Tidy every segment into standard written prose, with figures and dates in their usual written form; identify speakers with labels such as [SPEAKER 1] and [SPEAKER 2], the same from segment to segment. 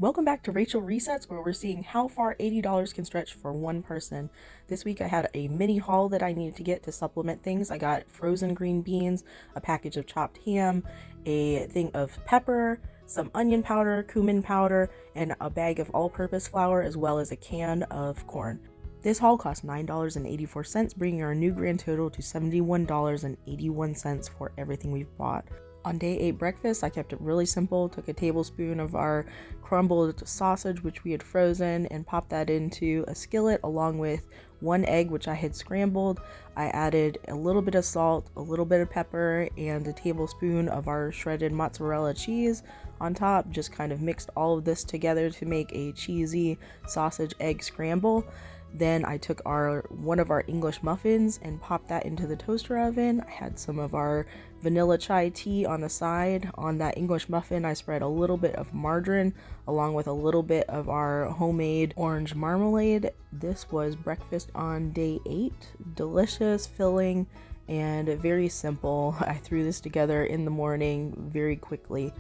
[SPEAKER 1] Welcome back to Rachel Resets, where we're seeing how far $80 can stretch for one person. This week I had a mini haul that I needed to get to supplement things. I got frozen green beans, a package of chopped ham, a thing of pepper, some onion powder, cumin powder, and a bag of all-purpose flour, as well as a can of corn. This haul cost $9.84, bringing our new grand total to $71.81 for everything we've bought. On day 8 breakfast, I kept it really simple, took a tablespoon of our crumbled sausage, which we had frozen, and popped that into a skillet along with 1 egg, which I had scrambled. I added a little bit of salt, a little bit of pepper, and a tablespoon of our shredded mozzarella cheese on top. Just kind of mixed all of this together to make a cheesy sausage egg scramble. Then I took one of our English muffins and popped that into the toaster oven. I had some of our vanilla chai tea on the side. On that English muffin, I spread a little bit of margarine along with a little bit of our homemade orange marmalade. This was breakfast on day 8. Delicious, filling, and very simple. I threw this together in the morning very quickly.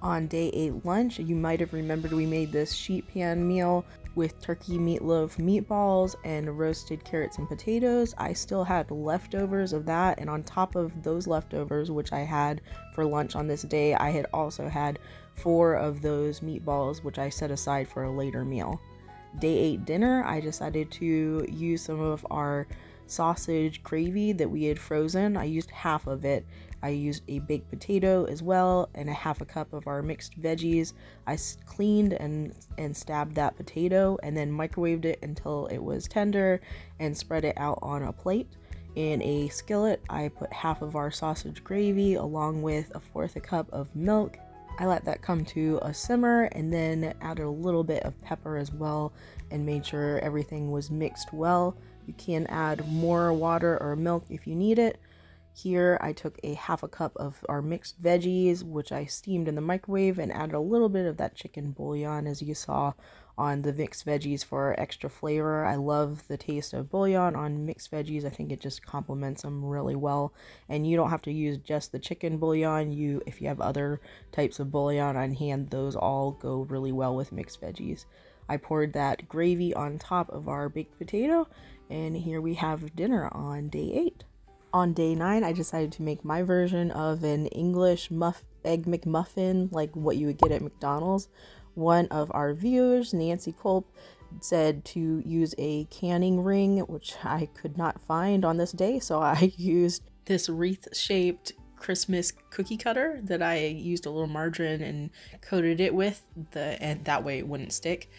[SPEAKER 1] On day 8 lunch, you might have remembered we made this sheetpan meal with turkey meatloaf meatballs and roasted carrots and potatoes. I still had leftovers of that, and on top of those leftovers, which I had for lunch on this day, I had also had 4 of those meatballs, which I set aside for a later meal. Day 8 dinner, I decided to use some of our sausage gravy that we had frozen. I used half of it. I used a baked potato as well and a half a cup of our mixed veggies. I cleaned and stabbed that potato and then microwaved it until it was tender and spread it out on a plate. In a skillet, I put half of our sausage gravy along with 1/4 a cup of milk. I let that come to a simmer and then added a little bit of pepper as well and made sure everything was mixed well. You can add more water or milk if you need it. Here I took a half a cup of our mixed veggies, which I steamed in the microwave, and added a little bit of that chicken bouillon, as you saw on the mixed veggies, for extra flavor. I love the taste of bouillon on mixed veggies. I think it just complements them really well. And you don't have to use just the chicken bouillon. If you have other types of bouillon on hand, those all go really well with mixed veggies. I poured that gravy on top of our baked potato, and here we have dinner on day 8. On day 9, I decided to make my version of an English egg McMuffin, like what you would get at McDonald's. One of our viewers, Nancy Culp, said to use a canning ring, which I could not find on this day, so I used this wreath-shaped Christmas cookie cutter that I used a little margarine and coated it with, and that way it wouldn't stick.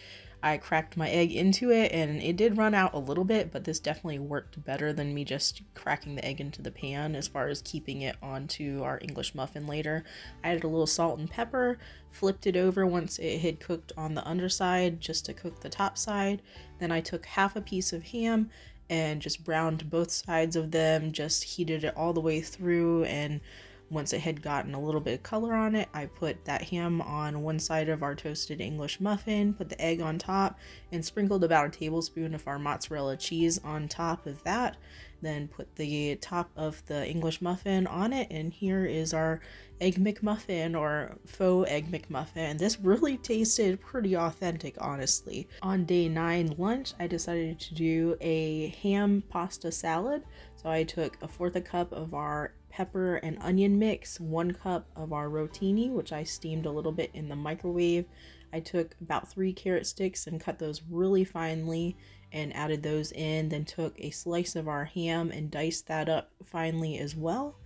[SPEAKER 1] I cracked my egg into it and it did run out a little bit, but this definitely worked better than me just cracking the egg into the pan as far as keeping it onto our English muffin later. I added a little salt and pepper, flipped it over once it had cooked on the underside just to cook the top side. Then I took half a piece of ham and just browned both sides of them, just heated it all the way through, and once it had gotten a little bit of color on it, I put that ham on one side of our toasted English muffin, put the egg on top, and sprinkled about a tablespoon of our mozzarella cheese on top of that. Then put the top of the English muffin on it, and here is our Egg McMuffin, or faux Egg McMuffin. This really tasted pretty authentic, honestly. On day 9 lunch, I decided to do a ham pasta salad. So I took 1/4 a cup of our pepper and onion mix, 1 cup of our rotini, which I steamed a little bit in the microwave. I took about 3 carrot sticks and cut those really finely and added those in, then took a slice of our ham and diced that up finely as well.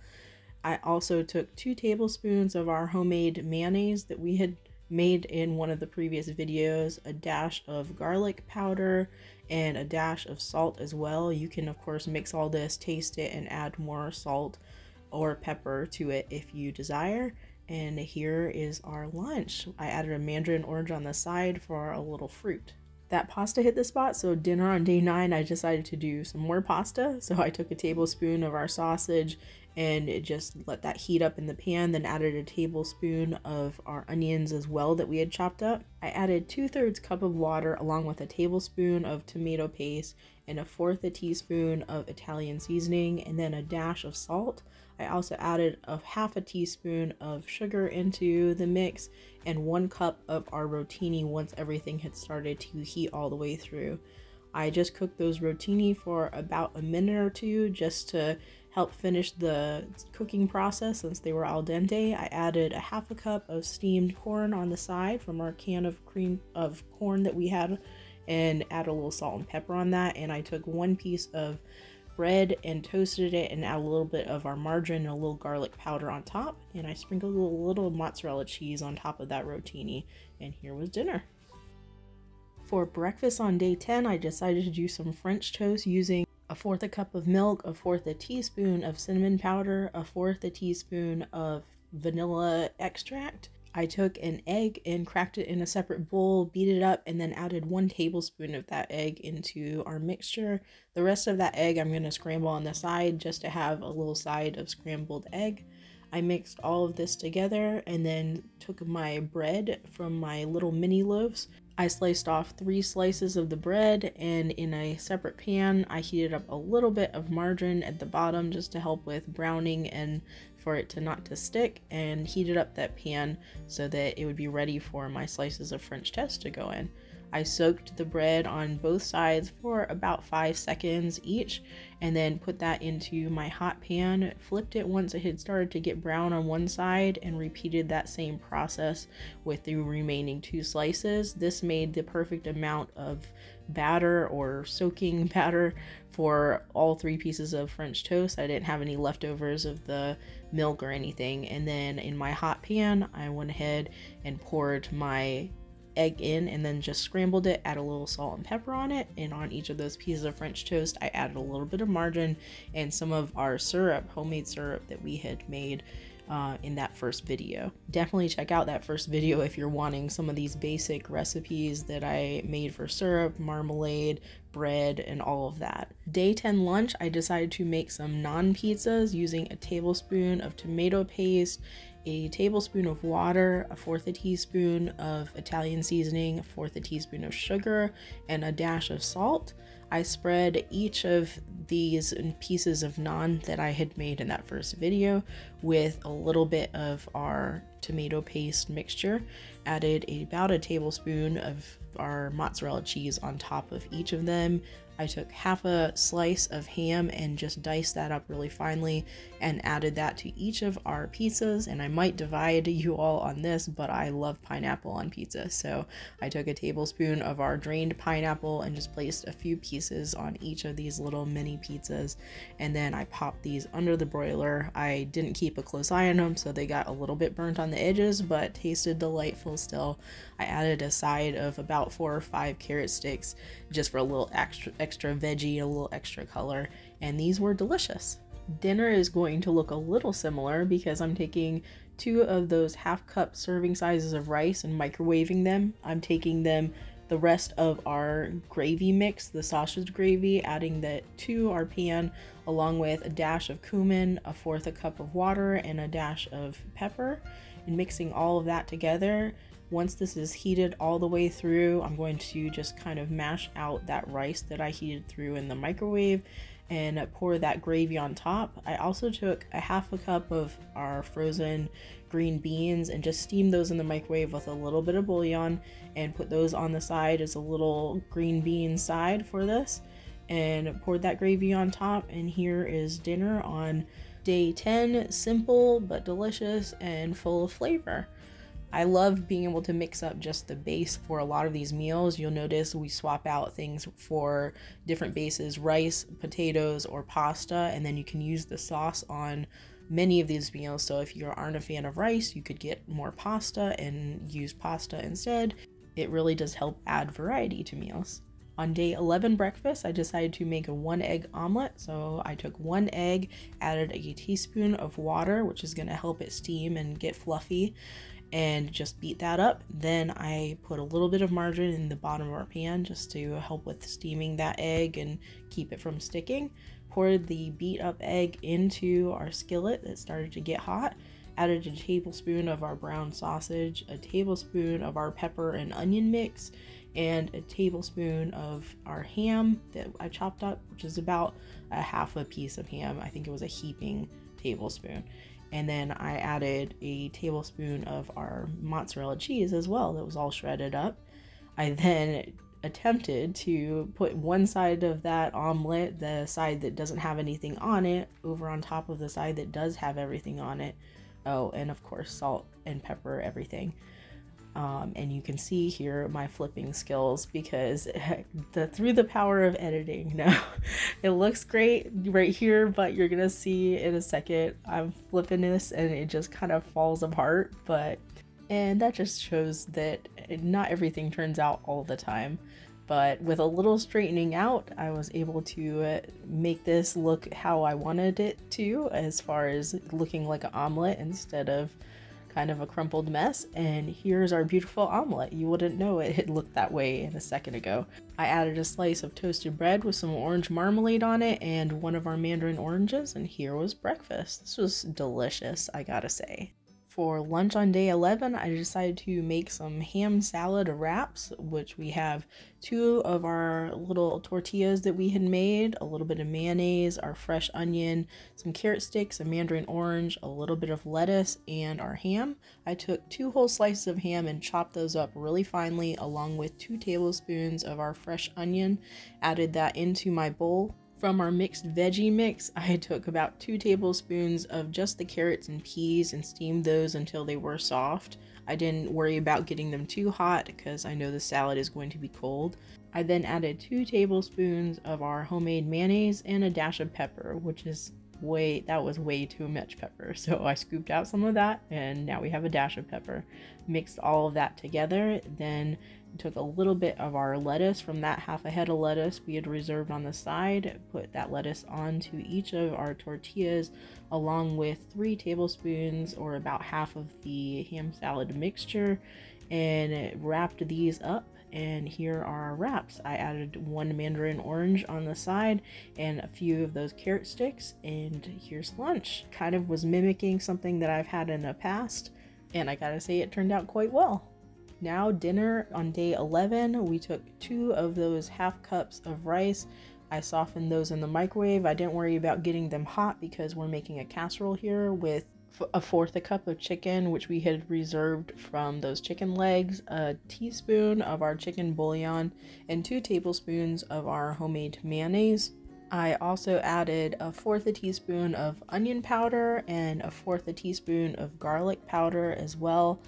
[SPEAKER 1] I also took 2 tablespoons of our homemade mayonnaise that we had made in one of the previous videos, a dash of garlic powder, and a dash of salt as well. You can of course mix all this, taste it, and add more salt or pepper to it if you desire. And here is our lunch. I added a mandarin orange on the side for a little fruit. That pasta hit the spot, so dinner on day 9 I decided to do some more pasta. So I took a tablespoon of our sausage and just let that heat up in the pan, then added a tablespoon of our onions as well that we had chopped up. I added 2/3 cup of water along with a tablespoon of tomato paste and 1/4 teaspoon of Italian seasoning, and then a dash of salt. I also added a 1/2 teaspoon of sugar into the mix and 1 cup of our rotini once everything had started to heat all the way through. I just cooked those rotini for about a minute or two just to help finish the cooking process since they were al dente. I added a 1/2 cup of steamed corn on the side from our can of corn that we had, and add a little salt and pepper on that. And I took 1 piece of bread and toasted it and add a little bit of our margarine and a little garlic powder on top, and I sprinkled a little mozzarella cheese on top of that rotini, and here was dinner. For breakfast on day 10, I decided to do some French toast using 1/4 cup of milk, 1/4 teaspoon of cinnamon powder, 1/4 teaspoon of vanilla extract. I took an egg and cracked it in a separate bowl, beat it up, and then added 1 tablespoon of that egg into our mixture. The rest of that egg I'm going to scramble on the side just to have a little side of scrambled egg. I mixed all of this together and then took my bread from my little mini loaves. I sliced off 3 slices of the bread, and in a separate pan I heated up a little bit of margarine at the bottom just to help with browning and for it to not to stick, and heated up that pan so that it would be ready for my slices of French toast to go in. I soaked the bread on both sides for about 5 seconds each, and then put that into my hot pan, flipped it once it had started to get brown on one side, and repeated that same process with the remaining 2 slices. This made the perfect amount of batter or soaking batter for all 3 pieces of French toast. I didn't have any leftovers of the milk or anything. And then in my hot pan, I went ahead and poured my egg in and then just scrambled it, add a little salt and pepper on it, and on each of those pieces of French toast I added a little bit of margarine and some of our syrup, homemade syrup that we had made in that first video. Definitely check out that first video if you're wanting some of these basic recipes that I made for syrup, marmalade, bread, and all of that. Day 10 lunch, I decided to make some naan pizzas using a tablespoon of tomato paste, a tablespoon of water, 1/4 teaspoon of Italian seasoning, 1/4 teaspoon of sugar, and a dash of salt. I spread each of these pieces of naan that I had made in that first video with a little bit of our tomato paste mixture, added about a tablespoon of our mozzarella cheese on top of each of them. I took 1/2 slice of ham and just diced that up really finely and added that to each of our pizzas. And I might divide you all on this, but I love pineapple on pizza. So I took a tablespoon of our drained pineapple and just placed a few pieces on each of these little mini pizzas. And then I popped these under the broiler. I didn't keep a close eye on them, so they got a little bit burnt on the edges, but tasted delightful still. I added a side of about 4 or 5 carrot sticks just for a little extra veggie, a little extra color, and these were delicious. Dinner is going to look a little similar because I'm taking 2 of those 1/2 cup serving sizes of rice and microwaving them. I'm taking them the rest of our gravy mix, the sausage gravy, adding that to our pan along with a dash of cumin, 1/4 cup of water, and a dash of pepper, and mixing all of that together. Once this is heated all the way through, I'm going to just kind of mash out that rice that I heated through in the microwave and pour that gravy on top. I also took a 1/2 cup of our frozen green beans and just steamed those in the microwave with a little bit of bouillon and put those on the side as a little green bean side for this, and poured that gravy on top. And here is dinner on day 10, simple but delicious and full of flavor. I love being able to mix up just the base for a lot of these meals. You'll notice we swap out things for different bases, rice, potatoes, or pasta, and then you can use the sauce on many of these meals. So if you aren't a fan of rice, you could get more pasta and use pasta instead. It really does help add variety to meals. On day 11 breakfast, I decided to make a 1 egg omelet. So I took 1 egg, added a teaspoon of water, which is going to help it steam and get fluffy, and just beat that up. Then I put a little bit of margarine in the bottom of our pan just to help with steaming that egg and keep it from sticking. Poured the beat up egg into our skillet that started to get hot. Added a tablespoon of our brown sausage, a tablespoon of our pepper and onion mix, and a tablespoon of our ham that I chopped up, which is about a half a piece of ham. I think it was a heaping tablespoon. And then I added a tablespoon of our mozzarella cheese as well that was all shredded up. I then attempted to put one side of that omelet, the side that doesn't have anything on it, over on top of the side that does have everything on it. Oh, and of course salt and pepper, everything. And you can see here my flipping skills because through the power of editing. No, it looks great right here, but you're gonna see in a second I'm flipping this and it just kind of falls apart. And that just shows that not everything turns out all the time. But with a little straightening out, I was able to make this look how I wanted it to, as far as looking like an omelet instead of kind of a crumpled mess. And here's our beautiful omelet. You wouldn't know it had looked that way in a second ago. I added a slice of toasted bread with some orange marmalade on it and one of our mandarin oranges, and here was breakfast. This was delicious, I gotta say. For lunch on day 11, I decided to make some ham salad wraps, which we have 2 of our little tortillas that we had made, a little bit of mayonnaise, our fresh onion, some carrot sticks, a mandarin orange, a little bit of lettuce, and our ham. I took 2 whole slices of ham and chopped those up really finely, along with 2 tablespoons of our fresh onion, added that into my bowl. From our mixed veggie mix, I took about 2 tablespoons of just the carrots and peas and steamed those until they were soft. I didn't worry about getting them too hot because I know the salad is going to be cold. I then added 2 tablespoons of our homemade mayonnaise and a dash of pepper, which is that was way too much pepper. So I scooped out some of that and now we have a dash of pepper. Mixed all of that together, then took a little bit of our lettuce from that half a head of lettuce we had reserved on the side, put that lettuce onto each of our tortillas along with 3 tablespoons or about half of the ham salad mixture, and wrapped these up. And here are our wraps. I added 1 mandarin orange on the side and a few of those carrot sticks, and here's lunch. Kind of was mimicking something that I've had in the past, and I gotta say it turned out quite well. Now dinner on day 11, we took 2 of those half cups of rice. I softened those in the microwave. I didn't worry about getting them hot because we're making a casserole here with a 1/4 cup of chicken, which we had reserved from those chicken legs, a teaspoon of our chicken bouillon, and 2 tablespoons of our homemade mayonnaise. I also added a 1/4 teaspoon of onion powder and a 1/4 teaspoon of garlic powder as well.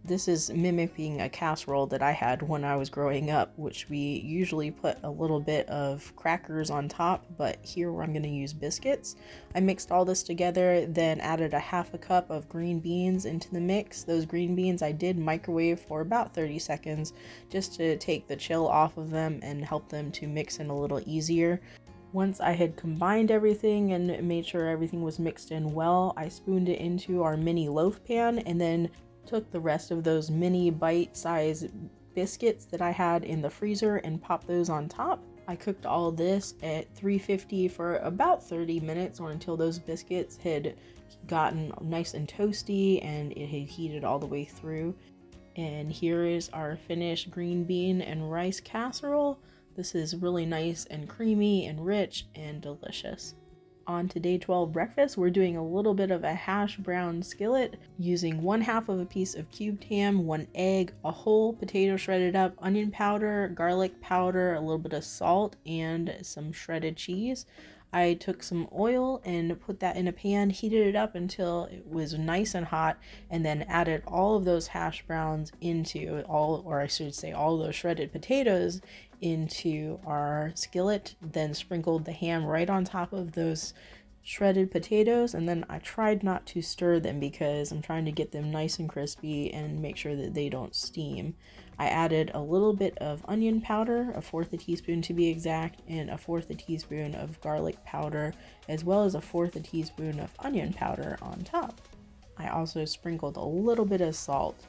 [SPEAKER 1] This is mimicking a casserole that I had when I was growing up, which we usually put a little bit of crackers on top, but here I'm going to use biscuits. I mixed all this together, then added a 1/2 cup of green beans into the mix. Those green beans I did microwave for about 30 seconds just to take the chill off of them and help them to mix in a little easier. Once I had combined everything and made sure everything was mixed in well, I spooned it into our mini loaf pan and then took the rest of those mini bite-sized biscuits that I had in the freezer and popped those on top. I cooked all this at 350 for about 30 minutes, or until those biscuits had gotten nice and toasty and it had heated all the way through. And here is our finished green bean and rice casserole. This is really nice and creamy and rich and delicious. On to day 12 breakfast, we're doing a little bit of a hash brown skillet using 1/2 of a piece of cubed ham, 1 egg, a whole potato shredded up, onion powder, garlic powder, a little bit of salt, and some shredded cheese. I took some oil and put that in a pan, heated it up until it was nice and hot, and then added all of those hash browns into all those shredded potatoes into our skillet, then sprinkled the ham right on top of those shredded potatoes, and then I tried not to stir them because I'm trying to get them nice and crispy and make sure that they don't steam. I added a little bit of onion powder, a 1/4 teaspoon to be exact, and a 1/4 teaspoon of garlic powder, as well as a 1/4 teaspoon of onion powder on top. I also sprinkled a little bit of salt.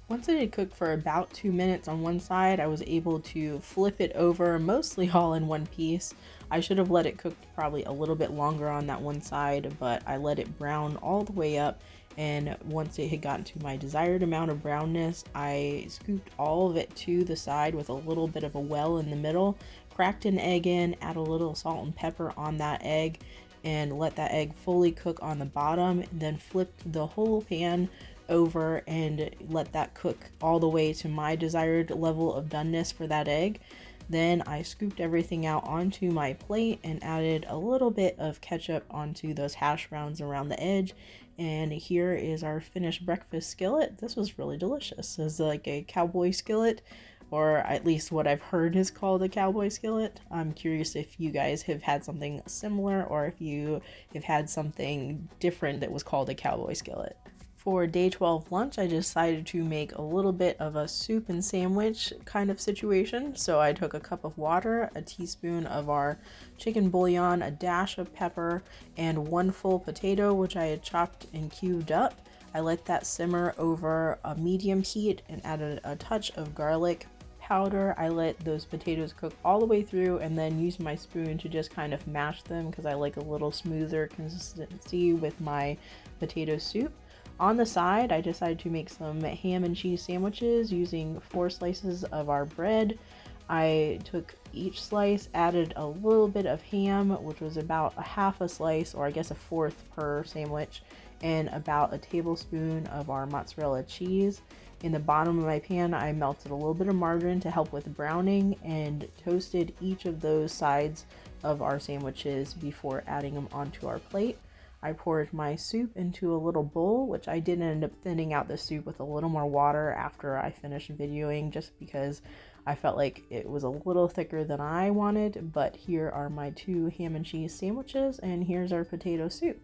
[SPEAKER 1] Once it had cooked for about 2 minutes on one side, I was able to flip it over, mostly all in one piece. I should have let it cook probably a little bit longer on that one side, but I let it brown all the way up, and once it had gotten to my desired amount of brownness, I scooped all of it to the side with a little bit of a well in the middle, cracked an egg in, add a little salt and pepper on that egg, and let that egg fully cook on the bottom, and then flipped the whole pan over and let that cook all the way to my desired level of doneness for that egg. Then I scooped everything out onto my plate and added a little bit of ketchup onto those hash browns around the edge. And here is our finished breakfast skillet. This was really delicious. It's like a cowboy skillet, or at least what I've heard is called a cowboy skillet. I'm curious if you guys have had something similar, or if you have had something different that was called a cowboy skillet. For day 12 lunch, I decided to make a little bit of a soup and sandwich kind of situation. So I took a cup of water, a teaspoon of our chicken bouillon, a dash of pepper, and 1 full potato, which I had chopped and cubed up. I let that simmer over a medium heat and added a touch of garlic powder. I let those potatoes cook all the way through and then used my spoon to just kind of mash them because I like a little smoother consistency with my potato soup. On the side, I decided to make some ham and cheese sandwiches using 4 slices of our bread. I took each slice, added a little bit of ham, which was about a half a slice, or I guess a fourth per sandwich, and about a tablespoon of our mozzarella cheese. In the bottom of my pan, I melted a little bit of margarine to help with browning and toasted each of those sides of our sandwiches before adding them onto our plate. I poured my soup into a little bowl, which I did end up thinning out the soup with a little more water after I finished videoing, just because I felt like it was a little thicker than I wanted. But here are my 2 ham and cheese sandwiches, and here's our potato soup.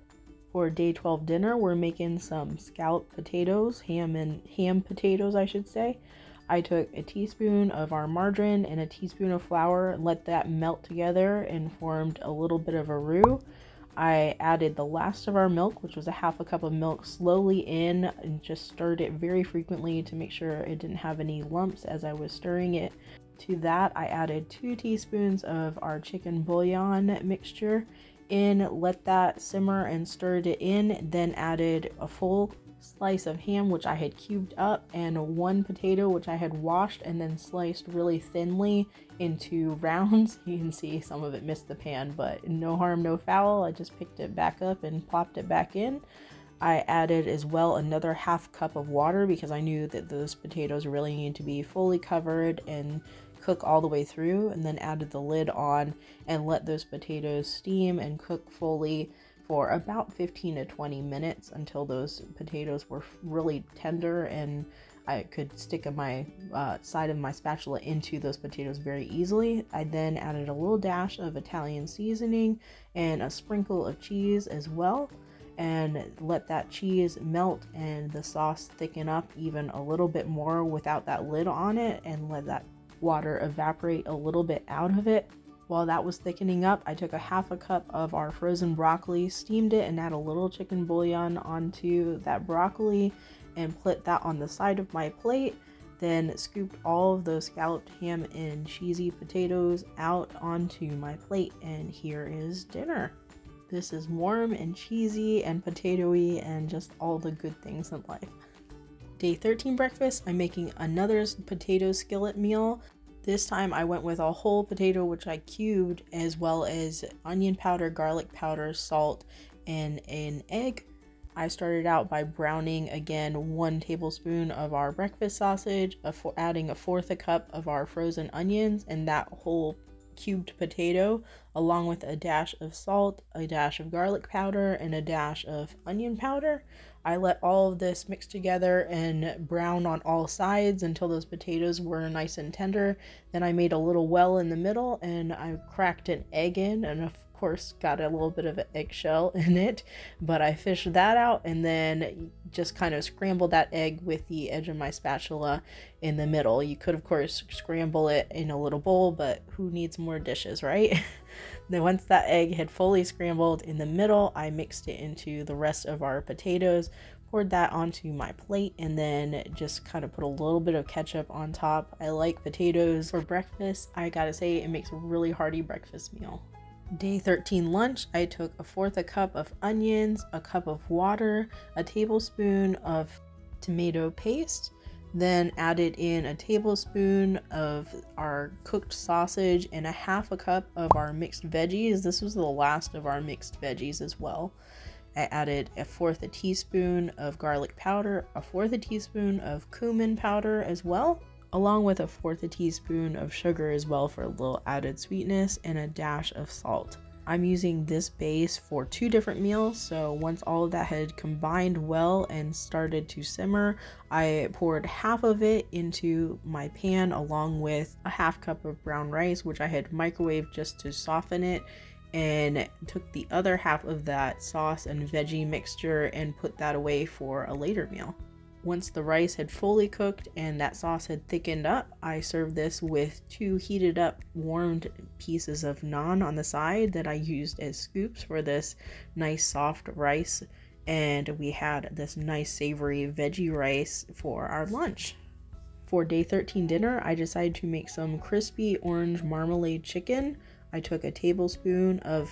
[SPEAKER 1] For day 12 dinner, we're making some scalloped potatoes, ham potatoes, I should say. I took a teaspoon of our margarine and a teaspoon of flour and let that melt together and formed a little bit of a roux. I added the last of our milk, which was a half a cup of milk, slowly in and just stirred it very frequently to make sure it didn't have any lumps as I was stirring it. To that, I added 2 teaspoons of our chicken bouillon mixture in, let that simmer and stirred it in, then added a full slice of ham, which I had cubed up, and 1 potato, which I had washed and then sliced really thinly into rounds. You can see some of it missed the pan, but no harm, no foul. I just picked it back up and plopped it back in. I added as well another half cup of water because I knew that those potatoes really need to be fully covered and cook all the way through, and then added the lid on and let those potatoes steam and cook fully for about 15 to 20 minutes until those potatoes were really tender and I could stick my side of my spatula into those potatoes very easily. I then added a little dash of Italian seasoning and a sprinkle of cheese as well, and let that cheese melt and the sauce thicken up even a little bit more without that lid on it, and let that water evaporate a little bit out of it. While that was thickening up, I took a half a cup of our frozen broccoli, steamed it, and add a little chicken bouillon onto that broccoli and put that on the side of my plate. Then scooped all of those scalloped ham and cheesy potatoes out onto my plate, and here is dinner. This is warm and cheesy and potatoey and just all the good things in life. Day 13 breakfast, I'm making another potato skillet meal. This time I went with a whole potato, which I cubed, as well as onion powder, garlic powder, salt, and an egg. I started out by browning again 1 tablespoon of our breakfast sausage, adding a 1/4 cup of our frozen onions and that whole cubed potato, along with a dash of salt, a dash of garlic powder, and a dash of onion powder. I let all of this mix together and brown on all sides until those potatoes were nice and tender. Then I made a little well in the middle and I cracked an egg in, and of course got a little bit of an eggshell in it, but I fished that out and then just kind of scrambled that egg with the edge of my spatula in the middle. You could of course scramble it in a little bowl, but who needs more dishes, right? Then once that egg had fully scrambled in the middle, I mixed it into the rest of our potatoes, poured that onto my plate and then just kind of put a little bit of ketchup on top. I like potatoes for breakfast. I gotta say, it makes a really hearty breakfast meal. Day 13 lunch, I took 1/4 cup of onions, a cup of water, a tablespoon of tomato paste, then added in a tablespoon of our cooked sausage and 1/2 cup of our mixed veggies. This was the last of our mixed veggies as well. I added 1/4 teaspoon of garlic powder, 1/4 teaspoon of cumin powder as well, along with 1/4 teaspoon of sugar as well for a little added sweetness, and a dash of salt. I'm using this base for 2 different meals, so once all of that had combined well and started to simmer, I poured half of it into my pan along with 1/2 cup of brown rice, which I had microwaved just to soften it, and took the other half of that sauce and veggie mixture and put that away for a later meal. Once the rice had fully cooked and that sauce had thickened up, I served this with 2 heated up warmed pieces of naan on the side that I used as scoops for this nice soft rice, and we had this nice savory veggie rice for our lunch. For day 13 dinner, I decided to make some crispy orange marmalade chicken. I took a tablespoon of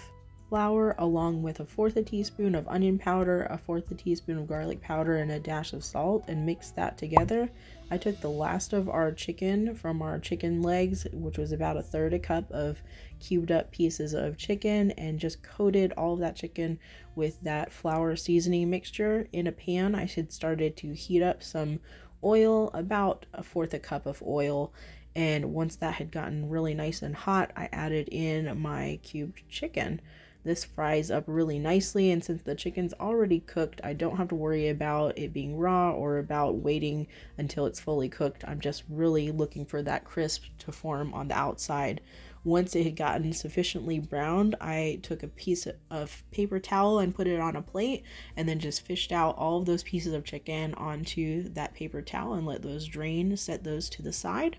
[SPEAKER 1] flour along with 1/4 teaspoon of onion powder, 1/4 teaspoon of garlic powder, and a dash of salt, and mixed that together. I took the last of our chicken from our chicken legs, which was about 1/3 cup of cubed up pieces of chicken, and just coated all of that chicken with that flour seasoning mixture. In a pan, I had started to heat up some oil, about 1/4 cup of oil, and once that had gotten really nice and hot, I added in my cubed chicken. This fries up really nicely, and since the chicken's already cooked, I don't have to worry about it being raw or about waiting until it's fully cooked. I'm just really looking for that crisp to form on the outside. Once it had gotten sufficiently browned, I took a piece of paper towel and put it on a plate, and then just fished out all of those pieces of chicken onto that paper towel and let those drain, set those to the side.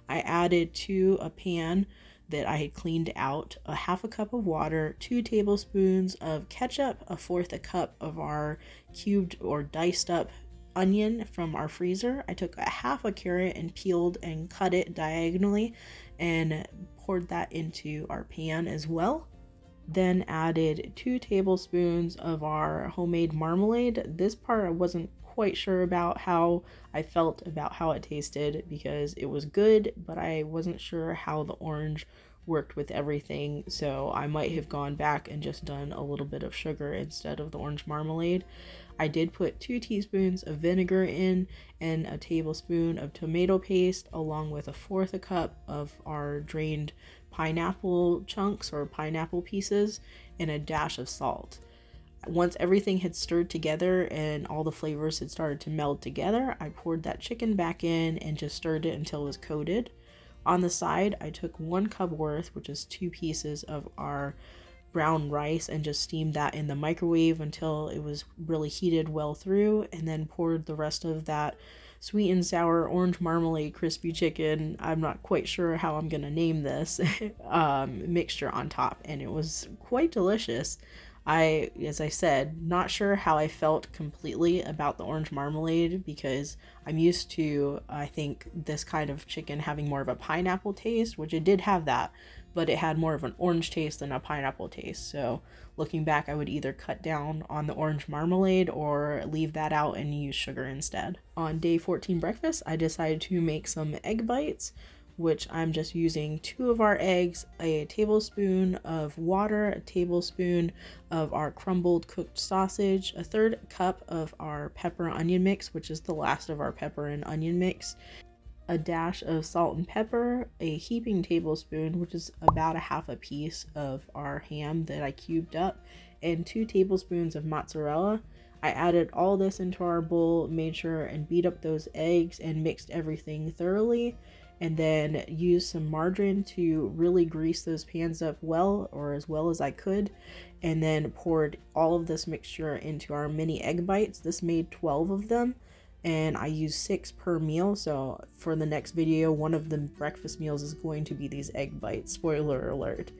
[SPEAKER 1] I added to a pan that I had cleaned out 1/2 cup of water, 2 tablespoons of ketchup, 1/4 cup of our cubed or diced up onion from our freezer. I took 1/2 carrot and peeled and cut it diagonally and poured that into our pan as well. Then added 2 tablespoons of our homemade marmalade. This part I wasn't quite sure about how I felt about how it tasted because it was good, but I wasn't sure how the orange worked with everything, so I might have gone back and just done a little bit of sugar instead of the orange marmalade. I did put 2 teaspoons of vinegar in and a tablespoon of tomato paste, along with 1/4 cup of our drained pineapple chunks or pineapple pieces, and a dash of salt. Once everything had stirred together and all the flavors had started to meld together, I poured that chicken back in and just stirred it until it was coated. On the side, I took 1 cup worth, which is 2 pieces of our brown rice, and just steamed that in the microwave until it was really heated well through, and then poured the rest of that sweet and sour orange marmalade crispy chicken, I'm not quite sure how I'm gonna name this, mixture on top, and it was quite delicious. As I said, not sure how I felt completely about the orange marmalade because I'm used to, I think, this kind of chicken having more of a pineapple taste, which it did have that, but it had more of an orange taste than a pineapple taste. So looking back, I would either cut down on the orange marmalade or leave that out and use sugar instead. On day 14 breakfast, I decided to make some egg bites, which I'm just using 2 of our eggs, a tablespoon of water, a tablespoon of our crumbled cooked sausage, 1/3 cup of our pepper onion mix, which is the last of our pepper and onion mix, a dash of salt and pepper, a heaping tablespoon, which is about 1/2 piece of our ham that I cubed up, and 2 tablespoons of mozzarella. I added all this into our bowl, made sure and beat up those eggs and mixed everything thoroughly, and then used some margarine to really grease those pans up well, or as well as I could, and then poured all of this mixture into our mini egg bites. This made 12 of them, and I used 6 per meal, so for the next video, one of the breakfast meals is going to be these egg bites, spoiler alert,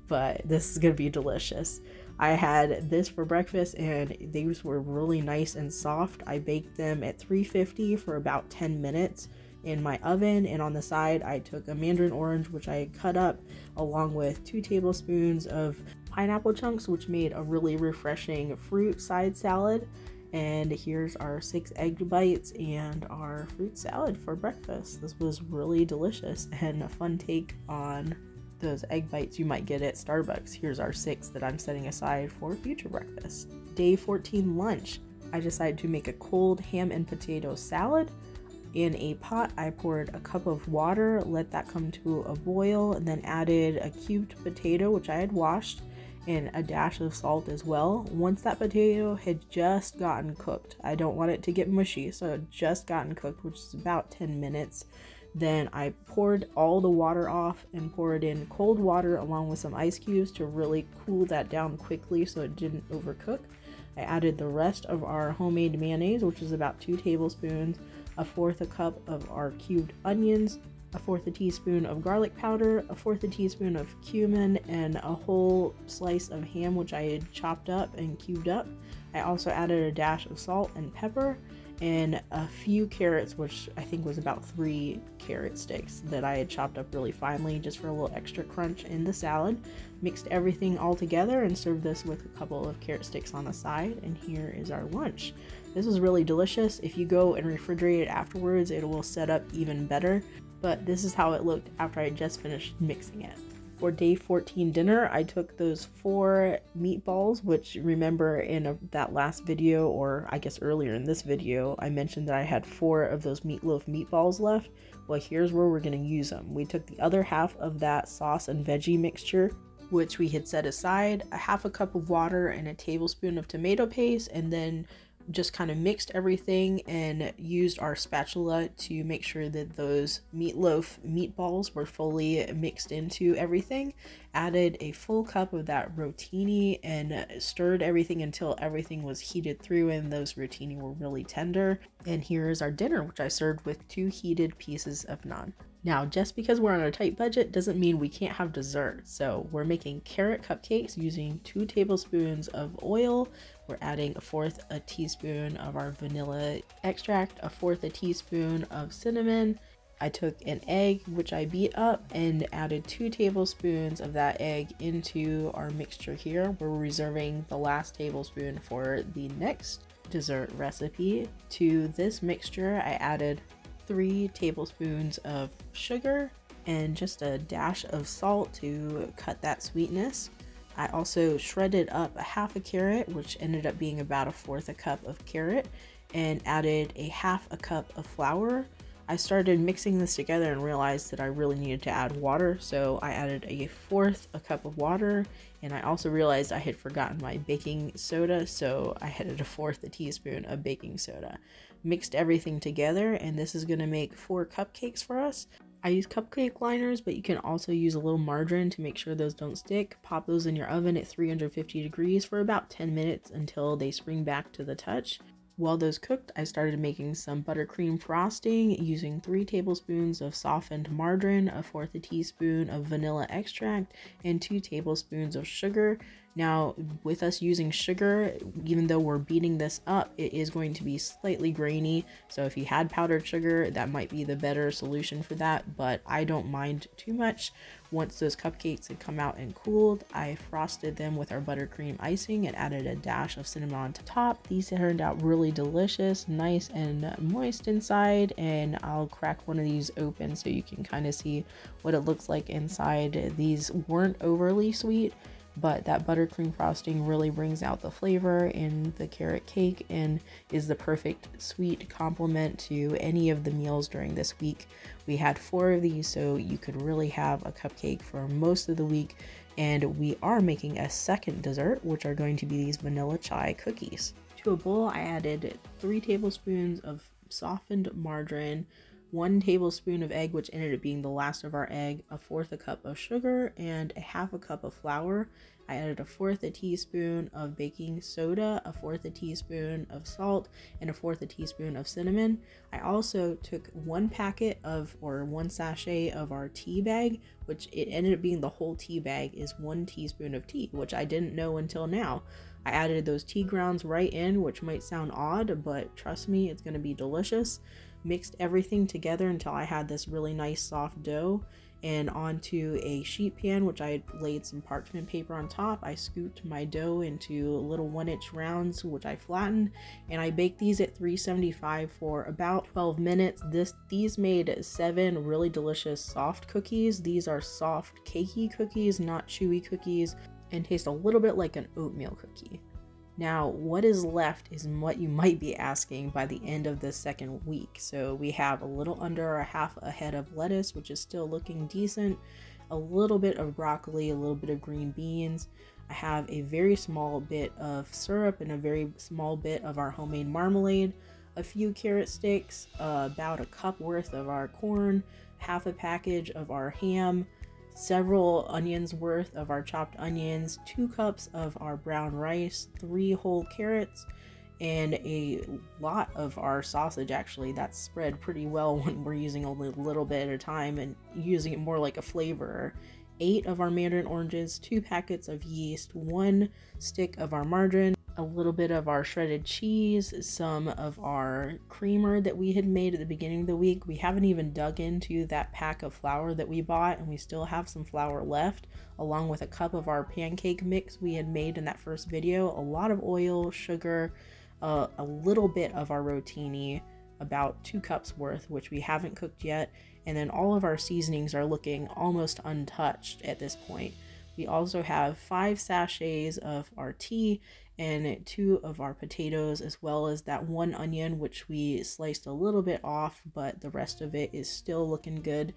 [SPEAKER 1] but this is going to be delicious. I had this for breakfast and these were really nice and soft. I baked them at 350 for about 10 minutes in my oven, and on the side I took a mandarin orange, which I cut up, along with 2 tablespoons of pineapple chunks, which made a really refreshing fruit side salad. And here's our 6 egg bites and our fruit salad for breakfast. This was really delicious and a fun take on those egg bites you might get at Starbucks. Here's our 6 that I'm setting aside for future breakfast. Day 14 lunch. I decided to make a cold ham and potato salad. In a pot, I poured a cup of water, let that come to a boil, and then added a cubed potato, which I had washed, and a dash of salt as well. Once that potato had just gotten cooked, I don't want it to get mushy, so it had just gotten cooked, which is about 10 minutes. Then I poured all the water off and poured in cold water along with some ice cubes to really cool that down quickly so it didn't overcook. I added the rest of our homemade mayonnaise, which is about 2 tablespoons, 1/4 cup of our cubed onions, 1/4 teaspoon of garlic powder, 1/4 teaspoon of cumin, and a whole slice of ham, which I had chopped up and cubed up. I also added a dash of salt and pepper and a few carrots, which I think was about 3 carrot sticks that I had chopped up really finely just for a little extra crunch in the salad. Mixed everything all together and served this with a couple of carrot sticks on the side, and here is our lunch. This is really delicious. If you go and refrigerate it afterwards, it will set up even better, but this is how it looked after I just finished mixing it. For day 14 dinner, I took those 4 meatballs, which remember in that last video, or I guess earlier in this video, I mentioned that I had 4 of those meatloaf meatballs left. Well, here's where we're going to use them. We took the other half of that sauce and veggie mixture, which we had set aside, a 1/2 cup of water and a tablespoon of tomato paste, and then just kind of mixed everything and used our spatula to make sure that those meatloaf meatballs were fully mixed into everything. Added a full cup of that rotini and stirred everything until everything was heated through and those rotini were really tender. And here is our dinner, which I served with 2 heated pieces of naan. Now, just because we're on a tight budget doesn't mean we can't have dessert. So we're making carrot cupcakes using 2 tablespoons of oil. We're adding 1/4 a teaspoon of our vanilla extract, 1/4 a teaspoon of cinnamon. I took an egg, which I beat up, and added 2 tablespoons of that egg into our mixture here. We're reserving the last tablespoon for the next dessert recipe. To this mixture, I added 3 tablespoons of sugar and just a dash of salt to cut that sweetness. I also shredded up a 1/2 carrot, which ended up being about 1/4 cup of carrot, and added a 1/2 cup of flour. I started mixing this together and realized that I really needed to add water, so I added a 1/4 cup of water, and I also realized I had forgotten my baking soda, so I added a 1/4 teaspoon of baking soda. Mixed everything together, and this is going to make 4 cupcakes for us. I use cupcake liners, but you can also use a little margarine to make sure those don't stick. Pop those in your oven at 350 degrees for about 10 minutes until they spring back to the touch. While those cooked, I started making some buttercream frosting using 3 tablespoons of softened margarine, 1/4 teaspoon of vanilla extract, and 2 tablespoons of sugar. Now, with us using sugar, even though we're beating this up, it is going to be slightly grainy. So if you had powdered sugar, that might be the better solution for that, but I don't mind too much. Once those cupcakes had come out and cooled, I frosted them with our buttercream icing and added a dash of cinnamon on top. These turned out really delicious, nice and moist inside, and I'll crack one of these open so you can kind of see what it looks like inside. These weren't overly sweet, but that buttercream frosting really brings out the flavor in the carrot cake and is the perfect sweet complement to any of the meals during this week. We had 4 of these, so you could really have a cupcake for most of the week. And we are making a second dessert, which are going to be these vanilla chai cookies. To a bowl, I added 3 tablespoons of softened margarine, 1 tablespoon of egg, which ended up being the last of our egg, 1/4 a cup of sugar, and 1/2 a cup of flour. I added 1/4 a teaspoon of baking soda, 1/4 a teaspoon of salt, and 1/4 a teaspoon of cinnamon. I also took 1 packet of, or 1 sachet of our tea bag, which it ended up being the whole tea bag is 1 teaspoon of tea, which I didn't know until now. I added those tea grounds right in, which might sound odd, but trust me, it's going to be delicious. Mixed everything together until I had this really nice soft dough, and onto a sheet pan, which I had laid some parchment paper on top. I scooped my dough into little 1-inch rounds, which I flattened, and I baked these at 375 for about 12 minutes. These made 7 really delicious soft cookies. These are soft cakey cookies, not chewy cookies, and taste a little bit like an oatmeal cookie. Now, what is left is what you might be asking by the end of the second week. So we have a little under 1/2 a head of lettuce, which is still looking decent, a little bit of broccoli, a little bit of green beans. I have a very small bit of syrup and a very small bit of our homemade marmalade, a few carrot sticks, about a cup worth of our corn, 1/2 a package of our ham, several onions worth of our chopped onions, 2 cups of our brown rice, 3 whole carrots, and a lot of our sausage. Actually, that's spread pretty well when we're using only a little bit at a time and using it more like a flavor. 8 of our mandarin oranges, 2 packets of yeast, 1 stick of our margarine, a little bit of our shredded cheese, some of our creamer that we had made at the beginning of the week. We haven't even dug into that pack of flour that we bought, and we still have some flour left, along with a cup of our pancake mix we had made in that first video, a lot of oil, sugar, a little bit of our rotini, about 2 cups worth, which we haven't cooked yet, and then all of our seasonings are looking almost untouched at this point. We also have 5 sachets of our tea and 2 of our potatoes, as well as that 1 onion, which we sliced a little bit off, but the rest of it is still looking good.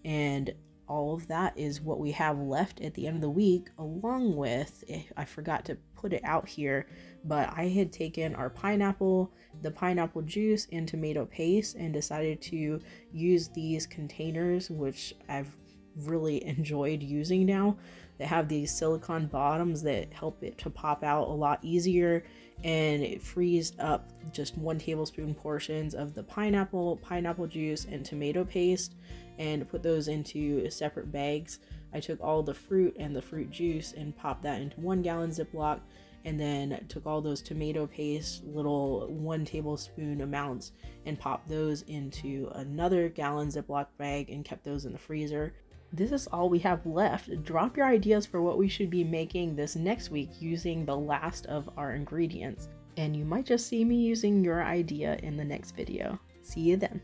[SPEAKER 1] And all of that is what we have left at the end of the week, along with, I forgot to put it out here, but I had taken our pineapple, the pineapple juice, and tomato paste, and decided to use these containers, which I've really enjoyed using now. They have these silicone bottoms that help it to pop out a lot easier, and it frees up just 1 tablespoon portions of the pineapple juice, and tomato paste, and put those into separate bags. I took all the fruit and the fruit juice and popped that into 1 gallon Ziploc, and then took all those tomato paste, little 1 tablespoon amounts, and popped those into another gallon Ziploc bag and kept those in the freezer. This is all we have left. Drop your ideas for what we should be making this next week using the last of our ingredients, and you might just see me using your idea in the next video. See you then.